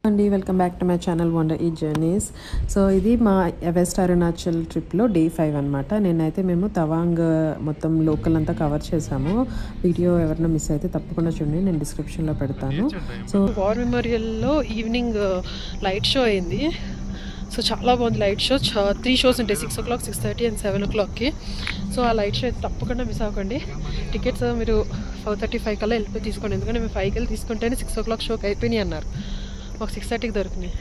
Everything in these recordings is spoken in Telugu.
అండి welcome back to my channel wonder ఈ జర్నీస్. సో ఇది మా వెస్ట్ అరుణాచల్ ట్రిప్లో డే 5 అనమాట. మేము తవాంగ్ మొత్తం లోకల్ అంతా కవర్ చేసాము. వీడియో ఎవరైనా మిస్ అయితే తప్పకుండా చూడండి, నేను డిస్క్రిప్షన్లో పెడతాను. సో వార్ మెమోరియల్లో ఈవినింగ్ లైట్ షో అయింది. సో చాలా బాగుంది లైట్ షో. 3 షోస్ ఉంటాయి, 6 o'clock, 6:30 and 7 o'clockకి. సో ఆ లైట్ షో అయితే తప్పకుండా మిస్ అవ్వకండి. టికెట్స్ మీరు 4:35 కల్లా వెళ్ళిపోయి తీసుకోండి, ఎందుకంటే మేము 5 కల్లా తీసుకుంటేనే 6 o'clock షోకి అయిపోయినాయి అన్నారు. మాకు 6:30కి దొరికినాయి.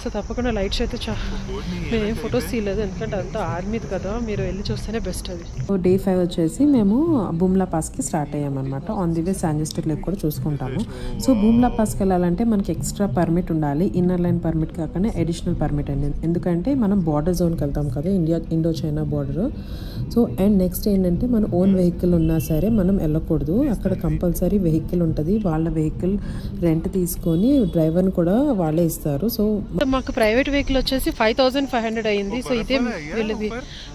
సో తప్పకుండా లైట్ షో అయితే మేము ఫొటోస్ తీయలేదు, ఎందుకంటే అంతా ఆర్మీది కదా, మీరు వెళ్ళి చూస్తేనే బెస్ట్ అది. డే 5 వచ్చేసి మేము బూమ్లా పాస్కి స్టార్ట్ అయ్యామన్నమాట. On the way Sangestar lake కూడా చూసుకుంటాము. సో బూమ్లా పాస్కి వెళ్ళాలంటే మనకి ఎక్స్ట్రా పర్మిట్ ఉండాలి, ఇన్నర్ లైన్ పర్మిట్ కాకుండా అడిషనల్ పర్మిట్ అండి. ఎందుకంటే మనం బార్డర్ జోన్కి వెళ్తాం కదా, Indo China border. So and next ఏంటంటే మన ఓన్ వెహికల్ ఉన్నా సరే మనం వెళ్ళకూడదు, అక్కడ కంపల్సరీ వెహికల్ ఉంటుంది. వాళ్ళ వెహికల్ రెంట్ తీసుకొని డ్రైవర్ని కూడా వాళ్ళే ఇస్తారు. సో మాకు ప్రైవేట్ వెహికల్ వచ్చేసి 5,500 అయింది. సో ఇదే వీళ్ళది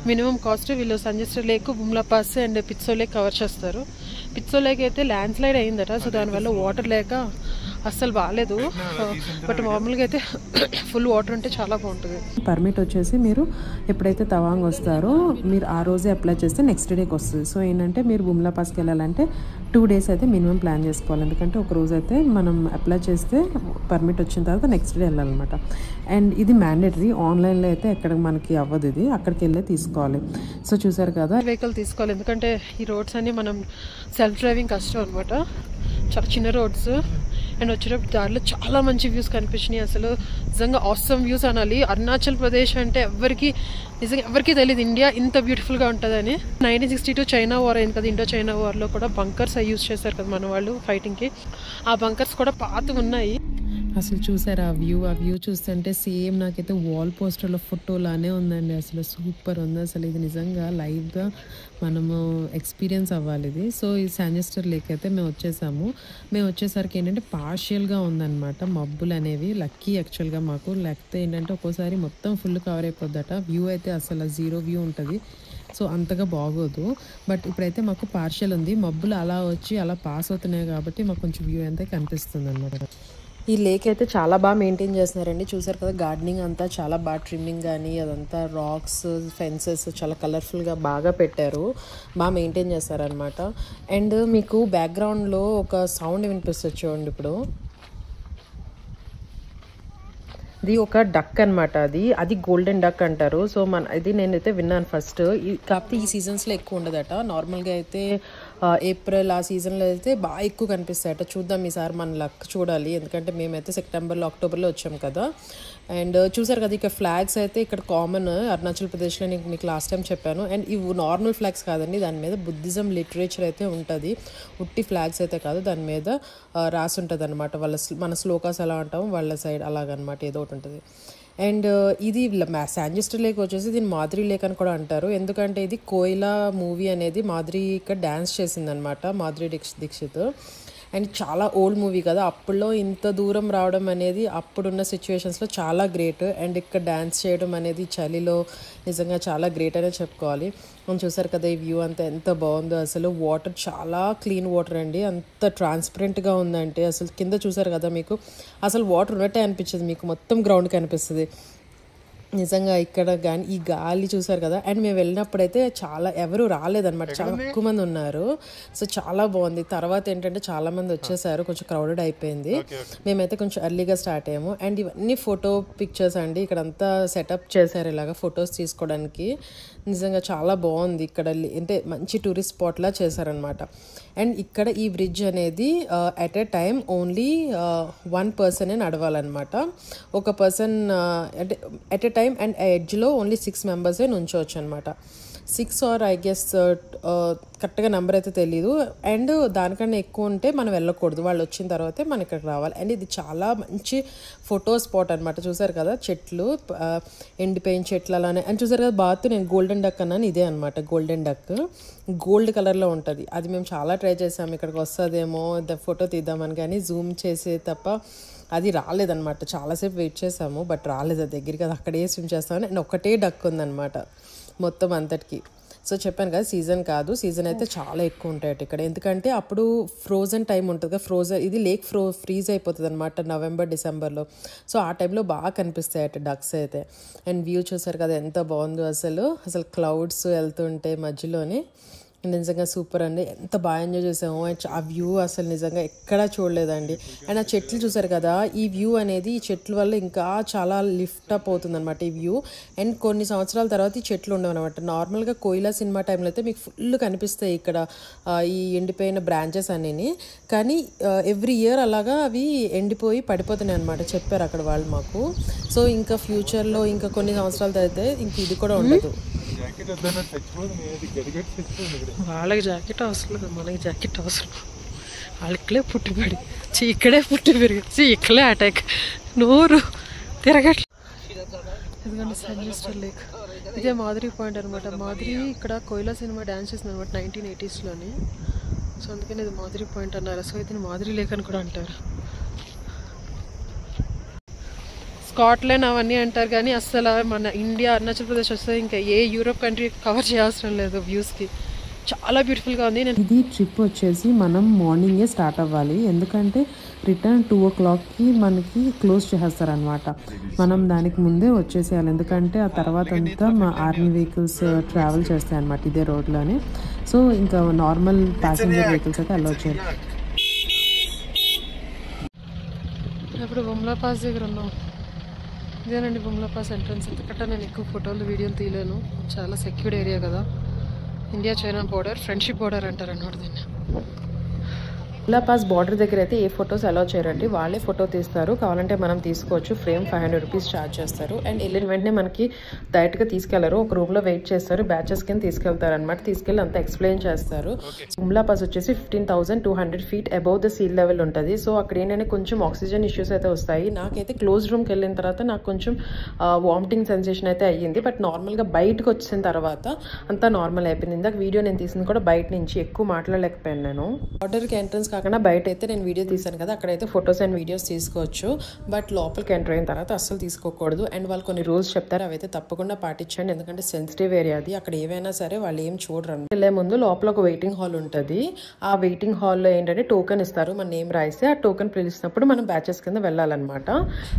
మినిమం కాస్ట్. వీళ్ళు Sangestar lake, Bumla pass and Pitso lake cover చేస్తారు. పిత్సో లేక్ అయితే ల్యాండ్ స్లైడ్ అయిందట, సో దానివల్ల వాటర్ లేక అస్సలు బాగాలేదు. బట్ మామూలుగా అయితే ఫుల్ వాటర్ ఉంటే చాలా బాగుంటుంది. పర్మిట్ వచ్చేసి మీరు ఎప్పుడైతే తవాంగ్ వస్తారో మీరు ఆ రోజే అప్లై చేస్తే నెక్స్ట్ డేకి వస్తుంది. సో ఏంటంటే మీరు బుమ్లా పాస్కి వెళ్ళాలంటే 2 days అయితే మినిమం ప్లాన్ చేసుకోవాలి, ఎందుకంటే ఒక రోజు అయితే మనం అప్లై చేస్తే పర్మిట్ వచ్చిన తర్వాత నెక్స్ట్ డే వెళ్ళాలన్నమాట. అండ్ ఇది మ్యాండేటరీ, ఆన్లైన్లో అయితే ఎక్కడ మనకి అవ్వదు, ఇది అక్కడికి వెళ్ళే తీసుకోవాలి. సో చూసారు కదా, వెహికల్ తీసుకోవాలి, ఎందుకంటే ఈ రోడ్స్ అన్ని మనం సెల్ఫ్ డ్రైవింగ్ కష్టం అనమాట. చాలా చిన్న రోడ్స్ అండ్ వచ్చేటప్పుడు దారిలో చాలా మంచి వ్యూస్ కనిపించినాయి. అసలు నిజంగా ఆసమ్ వ్యూస్ అనాలి. అరుణాచల్ ప్రదేశ్ అంటే ఎవరికి తెలియదు ఇండియా ఇంత బ్యూటిఫుల్గా ఉంటుందని. 1962 చైనా వార్ అయింది కదా, ఇండో చైనా వార్లో కూడా బంకర్స్ యూజ్ చేశారు కదా మన వాళ్ళు ఫైటింగ్కి. ఆ బంకర్స్ కూడా పాతగా ఉన్నాయి. అసలు చూసారు ఆ వ్యూ చూస్తుంటే సేమ్ నాకైతే వాల్ పోస్టర్లో ఫోటోలానే ఉందండి. అసలు సూపర్ ఉంది. అసలు ఇది నిజంగా లైవ్గా మనము ఎక్స్పీరియన్స్ అవ్వాలి ఇది. సో ఈ శాంజెస్టర్ లేక్ అయితే మేము వచ్చేసరికి ఏంటంటే పార్షియల్గా ఉందన్నమాట మబ్బులు అనేవి. లక్కీ యాక్చువల్గా మాకు, లేకపోతే ఏంటంటే ఒక్కోసారి మొత్తం ఫుల్ కవర్ అయిపోద్దట. వ్యూ అయితే అసలు 0 వ్యూ ఉంటుంది, సో అంతగా బాగోదు. బట్ ఇప్పుడైతే మాకు పార్షియల్ ఉంది, మబ్బులు అలా వచ్చి అలా పాస్ అవుతున్నాయి కాబట్టి మాకు కొంచెం వ్యూ అయితే కనిపిస్తుంది అనమాట. ఈ లేక్ అయితే చాలా బాగా మెయింటైన్ చేస్తున్నారండి. చూసారు కదా, గార్డెనింగ్ అంతా చాలా బాగా, ట్రిమ్మింగ్ కానీ అదంతా రాక్స్, ఫెన్సెస్ చాలా కలర్ఫుల్గా బాగా పెట్టారు, బాగా మెయింటైన్ చేస్తారనమాట. అండ్ మీకు బ్యాక్గ్రౌండ్లో ఒక సౌండ్ వినిపిస్తుంది చూడండి. ఇప్పుడు ఇది ఒక డక్ అనమాట, అది గోల్డెన్ డక్ అంటారు. సో ఇది నేనైతే విన్నాను ఫస్ట్. కాకపోతే ఈ సీజన్స్లో ఎక్కువ ఉండదట, నార్మల్గా అయితే ఏప్రిల్ ఆ సీజన్లో అయితే బాగా ఎక్కువ కనిపిస్తాయట. చూద్దాం ఈసారి మన లక్ చూడాలి, ఎందుకంటే మేమైతే సెప్టెంబర్లో అక్టోబర్లో వచ్చాం కదా. అండ్ చూసారు కదా, ఇక ఫ్లాగ్స్ అయితే ఇక్కడ కామన్ అరుణాచల్ ప్రదేశ్లో, నీకు లాస్ట్ టైం చెప్పాను. అండ్ ఇవి నార్మల్ ఫ్లాగ్స్ కాదండి, దాని మీద బుద్ధిజం లిటరేచర్ అయితే ఉంటుంది, ఉట్టి ఫ్లాగ్స్ అయితే కాదు, దాని మీద రాసి ఉంటుంది అనమాట. మన శ్లోకాస్ ఎలా అంటాము వాళ్ళ సైడ్ అలాగనమాట, ఏదో ఒకటి ఉంటుంది. అండ్ ఇది శాంజెస్టర్ లేక్ వచ్చేసి దీన్ని మాధురి లేక్ అని కూడా అంటారు, ఎందుకంటే ఇది కోయిలా మూవీ అనేది మాధురి ఇక్కడ డ్యాన్స్ చేసిందనమాట, మాధురి దీక్షిత్. అండ్ చాలా ఓల్డ్ మూవీ కదా, అప్పుడులో ఇంత దూరం రావడం అనేది అప్పుడున్న సిచ్యువేషన్స్లో చాలా గ్రేట్. అండ్ ఇక్కడ డ్యాన్స్ చేయడం అనేది చలిలో నిజంగా చాలా గ్రేట్ అనే చెప్పుకోవాలి. మనం చూసారు కదా, ఈ వ్యూ అంతా ఎంత బాగుందో. అసలు వాటర్ చాలా క్లీన్ వాటర్ అండి, అంత ట్రాన్స్పరెంట్గా ఉందంటే అసలు కింద చూసారు కదా, మీకు అసలు వాటర్ ఉన్నట్టే అనిపించదు, మీకు మొత్తం గ్రౌండ్ కనిపిస్తుంది నిజంగా ఇక్కడ. కానీ ఈ గాలి చూసారు కదా. అండ్ మేము వెళ్ళినప్పుడైతే ఎవరు రాలేదన్నమాట, చాలా తక్కువ మంది ఉన్నారు. సో చాలా బాగుంది. తర్వాత ఏంటంటే చాలా మంది వచ్చేసారు, కొంచెం క్రౌడెడ్ అయిపోయింది. మేమైతే కొంచెం ఎర్లీగా స్టార్ట్ అయ్యాము. అండ్ ఇవన్నీ ఫోటో పిక్చర్స్ అండి, ఇక్కడ అంతా సెటప్ చేశారు ఇలాగా ఫొటోస్ తీసుకోవడానికి. నిజంగా చాలా బాగుంది ఇక్కడ, అంటే మంచి టూరిస్ట్ స్పాట్లా చేశారనమాట. అండ్ ఇక్కడ ఈ బ్రిడ్జ్ అనేది at a time only 1 person నడవాలన్నమాట. ఒక పర్సన్ అంటే అట్ ఏ టైం, అండ్ ఎడ్జ్లో ఓన్లీ 6 members నుంచోవచ్చు అనమాట. 6 or I guess కరెక్ట్గా నెంబర్ అయితే తెలీదు. అండ్ దానికన్నా ఎక్కువ ఉంటే మనం వెళ్ళకూడదు, వాళ్ళు వచ్చిన తర్వాతే మన ఇక్కడికి రావాలి. అండ్ ఇది చాలా మంచి ఫోటో స్పాట్ అనమాట. చూసారు కదా, చెట్లు, ఎండిపోయిన చెట్లు అలానే. అండ్ చూసారు కదా బాత్, నేను గోల్డెన్ డక్ అన్నాను, ఇదే అనమాట గోల్డెన్ డక్, గోల్డ్ కలర్లో ఉంటుంది. అది మేము చాలా ట్రై చేసాము, ఇక్కడికి వస్తుందేమో ఫోటో తీద్దామని, కానీ జూమ్ చేసే తప్ప అది రాలేదన్నమాట. చాలాసేపు వెయిట్ చేసాము, బట్ రాలేదు, దగ్గరికి అది అక్కడే స్విమ్ చేస్తామని. అండ్ ఒకటే డక్ ఉందన్నమాట మొత్తం అంతటికి. సో చెప్పాను కదా సీజన్ కాదు, సీజన్ అయితే చాలా ఎక్కువ ఉంటాయట ఇక్కడ. ఎందుకంటే అప్పుడు ఫ్రోజన్ టైం ఉంటుంది కదా, ఫ్రోజన్ ఇది లేక్ ఫ్రీజ్ అయిపోతుంది అనమాట November Decemberలో. సో ఆ టైంలో బాగా కనిపిస్తాయట డక్స్ అయితే. అండ్ వ్యూ చూసారు కదా ఎంత బాగుందో అసలు క్లౌడ్స్ వెళ్తుంటే మధ్యలోనే. నిజంగా సూపర్ అండి, ఎంత బాగా ఎంజాయ్ చేసాము. ఆ వ్యూ అసలు నిజంగా ఎక్కడా చూడలేదండి. అండ్ ఆ చెట్లు చూసారు కదా, ఈ వ్యూ అనేది ఈ చెట్ల వల్ల ఇంకా చాలా లిఫ్ట్ అప్ అవుతుంది అనమాట ఈ వ్యూ. అండ్ కొన్ని సంవత్సరాల తర్వాత ఈ చెట్లు ఉండవు అనమాట. నార్మల్గా కోయిలా సినిమా టైంలో అయితే మీకు ఫుల్ కనిపిస్తాయి ఇక్కడ ఈ ఎండిపోయిన బ్రాంచెస్ అనేవి. కానీ ఎవ్రీ ఇయర్ అలాగా అవి ఎండిపోయి పడిపోతున్నాయి అనమాట, చెప్పారు అక్కడ వాళ్ళు మాకు. సో ఇంకా ఫ్యూచర్లో ఇంకా కొన్ని సంవత్సరాల తర్వాత ఇంక ఇది కూడా ఉండదు. వాళ్ళకి జాకెట్ అవసరం లేదు, మనకి జాకెట్ అవసరం. వాళ్ళు ఇక్కడే పుట్టిపడి ఇక్కడే పుట్టి పెరిగి ఇక్కడే అటాక్ నోరు తిరగట్లేదు. ఎందుకంటే సన్నిస్టర్ లేక్ ఇదే మాధురి పాయింట్ అనమాట. మాధురి ఇక్కడ కోయిలా సినిమా డ్యాన్స్ చేసింది అనమాట 1980sలోని. సో అందుకని ఇది మాధురి పాయింట్ అన్నారు. సో ఇది మాధురి లేక్ అని కూడా అంటారు. స్కాట్లాండ్ అవన్నీ అంటారు కానీ అసలు మన ఇండియా అరుణాచల్ ప్రదేశ్ వస్తే ఇంకా ఏ యూరోప్ కంట్రీ కవర్ చేయాల్సిన లేదు. వ్యూస్కి చాలా బ్యూటిఫుల్గా ఉంది. ఇది ట్రిప్ వచ్చేసి మనం మార్నింగే స్టార్ట్ అవ్వాలి, ఎందుకంటే రిటర్న్ 2 o'clockకి మనకి క్లోజ్ చేసేస్తారనమాట. మనం దానికి ముందే వచ్చేసేయాలి, ఎందుకంటే ఆ తర్వాత అంతా మా ఆర్మీ వెహికల్స్ ట్రావెల్ చేస్తాయి అనమాట ఇదే రోడ్లోనే. సో ఇంకా నార్మల్ ప్యాసింజర్ వెహికల్స్ అయితే అలౌ చేయాలి. ఇప్పుడు బుమ్లా పాస్ దగ్గర ఉన్నాం. ఇదేనండి బుమ్లా పాస్ ఎంట్రన్స్. ఎందుకంటే నేను ఎక్కువ ఫోటోలు వీడియోలు తీయలేను, చాలా సెక్యూర్డ్ ఏరియా కదా. India China border, friendship border అంటారు అన్నమాట దీన్ని. బుమ్లా పాస్ బార్డర్ దగ్గర అయితే ఏ ఫొటోస్ అలౌ చేయరండి, వాళ్ళే ఫోటో తీస్తారు. కావాలంటే మనం తీసుకోవచ్చు, ఫ్రేమ్ 500 rupees ఛార్జ్ చేస్తారు. అండ్ వెళ్ళిన వెంటనే మనకి డైరెక్ట్గా తీసుకెళ్లరు, ఒక రూమ్లో వెయిట్ చేస్తారు, బ్యాచెస్ కింద తీసుకెళ్తారు అనమాట. తీసుకెళ్ళి అంతా ఎక్స్ప్లెయిన్ చేస్తారు. బుమ్లా పాస్ వచ్చేసి 15,200 feet above the sea level ఉంటుంది. సో అక్కడ ఏంటంటే కొంచెం ఆక్సిజన్ ఇష్యూస్ అయితే వస్తాయి. నాకైతే క్లోజ్ రూమ్కి వెళ్ళిన తర్వాత నాకు కొంచెం వామిటింగ్ సెన్సేషన్ అయితే అయ్యింది. బట్ నార్మల్గా బయటకు వచ్చిన తర్వాత అంతా నార్మల్ అయిపోయింది. ఇందాక వీడియో నేను తీసింది కూడా బయట నుంచి, ఎక్కువ మాట్లాడలేకపోయాను నేను. బార్డర్కి ఎంట్రన్స్ కాకుండా బయట అయితే నేను వీడియో తీసాను కదా, అక్కడైతే ఫొటోస్ అండ్ వీడియోస్ తీసుకోవచ్చు. బట్ లోపలికి ఎంటర్ అయిన తర్వాత అస్సలు తీసుకోకూడదు. అండ్ వాళ్ళు కొన్ని రూల్స్ చెప్తారు, అవైతే తప్పకుండా పాటించండి, ఎందుకంటే సెన్సిటివ్ ఏరియా అది. అక్కడ ఏవైనా సరే వాళ్ళు ఏం చూడరు. వెళ్ళే ముందు లోపల ఒక వెయిటింగ్ హాల్ ఉంటుంది. ఆ వెయిటింగ్ హాల్లో ఏంటంటే టోకెన్ ఇస్తారు, మన నేమ్ రాయిస్తే ఆ టోకెన్ పిలిచినప్పుడు మనం బ్యాచెస్ కింద వెళ్ళాలన్నమాట.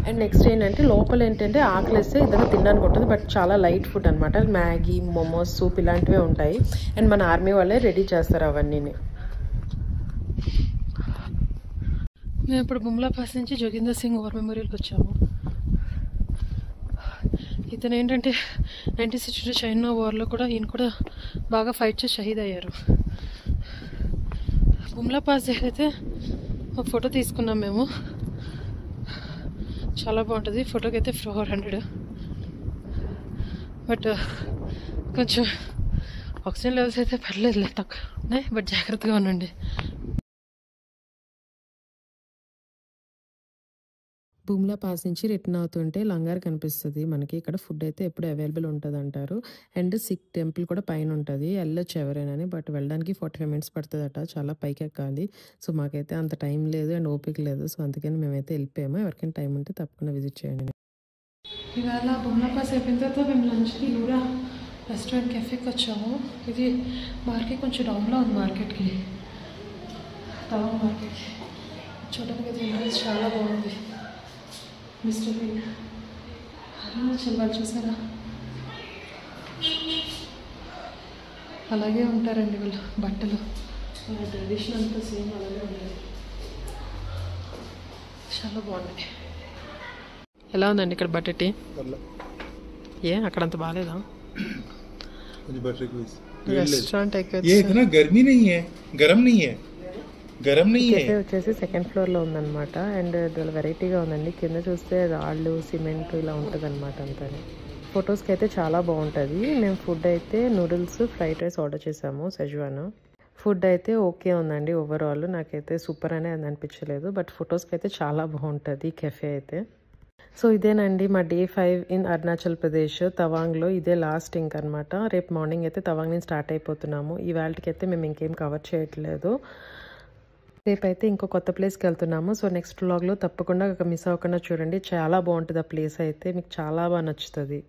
అండ్ నెక్స్ట్ ఏంటంటే లోపల ఏంటంటే ఆకలిస్తే ఏదైనా తినడానికి ఉంటుంది, బట్ చాలా లైట్ ఫుడ్ అనమాట. మ్యాగీ, మోమోస్, సూప్ ఇలాంటివే ఉంటాయి. అండ్ మన ఆర్మీ వాళ్ళే రెడీ చేస్తారు అవన్నీ. మేము ఇప్పుడు బుమ్లా పాస్ నుంచి జోగిందర్ సింగ్ వార్ మెమోరియల్కి వచ్చాము. ఇతను ఏంటంటే 1962 చైనా వార్లో కూడా ఈయన కూడా బాగా ఫైట్ చేసి షహీద్ అయ్యారు. బుమ్లా పాస్ దగ్గర అయితే ఒక ఫోటో తీసుకున్నాం మేము, చాలా బాగుంటుంది. ఫోటోకి అయితే 400. బట్ కొంచెం ఆక్సిజన్ లెవెల్స్ అయితే పర్లేదు, తక్కువ ఉన్నాయి. బట్ జాగ్రత్తగా ఉండండి. బుమ్లా పాస్ నుంచి రిటర్న్ అవుతుంటే లంగార్ కనిపిస్తుంది మనకి. ఇక్కడ ఫుడ్ అయితే ఎప్పుడు అవైలబుల్ ఉంటుంది అంటారు. అండ్ సిక్ టెంపుల్ కూడా పైన ఉంటుంది, వెళ్ళొచ్చు ఎవరైనా. బట్ వెళ్ళడానికి 45 minutes పడుతుందట, చాలా పైకి ఎక్కాలి. సో మాకైతే అంత టైం లేదు అండ్ ఓపిక లేదు. సో అందుకని మేమైతే వెళ్ళిపోయాము. ఎవరికైనా టైం ఉంటే తప్పకుండా విజిట్ చేయండి. ఇవాళ బుమ్లా పాస్ అయిపోయిన తర్వాత మేము లంచ్కి నూరా రెస్టారెంట్ కెఫేకి వచ్చాము. ఇది మార్కెట్ కొంచెం డౌన్లో ఉంది, మార్కెట్కి టౌన్ మార్కెట్. చూడడానికి అయితే చాలా బాగుంది. మిస్టర్ బీన్ అరుణాచల్ వాళ్ళు చూసారా, అలాగే ఉంటారండి వీళ్ళు. బట్టలు వాళ్ళ ట్రెడిషన్ అంతా సేమ్ అలాగే ఉంటుంది. చాలా బాగుంది. ఎలా ఉందండి ఇక్కడ బట్టటి? ఏ అక్కడ అంత బాగాలేదా? రెస్టారెంట్ गर्मी नहीं है, गरम नहीं है. కెఫే వచ్చేసి సెకండ్ ఫ్లోర్లో ఉందన్నమాట. అండ్ చాలా వెరైటీగా ఉందండి. కింద చూస్తే రాళ్ళు, సిమెంట్ ఇలా ఉంటుంది అనమాట అంతా. ఫొటోస్కి అయితే చాలా బాగుంటుంది. మేము ఫుడ్ అయితే నూడిల్స్, ఫ్రైడ్ రైస్ ఆర్డర్ చేసాము, సెజ్వాన్. ఫుడ్ అయితే ఓకే ఉందండి ఓవరాల్, నాకైతే సూపర్ అనే అది అనిపించలేదు. బట్ ఫొటోస్కి అయితే చాలా బాగుంటుంది కెఫే అయితే. సో ఇదేనండి మా Day 5 ఇన్ అరుణాచల్ ప్రదేశ్, తవాంగ్లో. ఇదే లాస్ట్ ఇంకనమాట. రేపు మార్నింగ్ అయితే తవాంగ్ నుంచి స్టార్ట్ అయిపోతున్నాము. ఈ వేళకి అయితే మేము ఇంకేం కవర్ చేయట్లేదు. రేపైతే ఇంకో కొత్త ప్లేస్కి వెళ్తున్నాము. సో నెక్స్ట్ వ్లాగ్లో తప్పకుండా మిస్ అవ్వకుండా చూడండి, చాలా బాగుంటుంది ఆ ప్లేస్ అయితే, మీకు చాలా బాగా నచ్చుతుంది.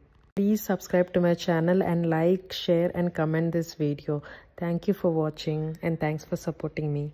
Please subscribe to my channel and like, share and comment this video. Thank you for watching and thanks for supporting me.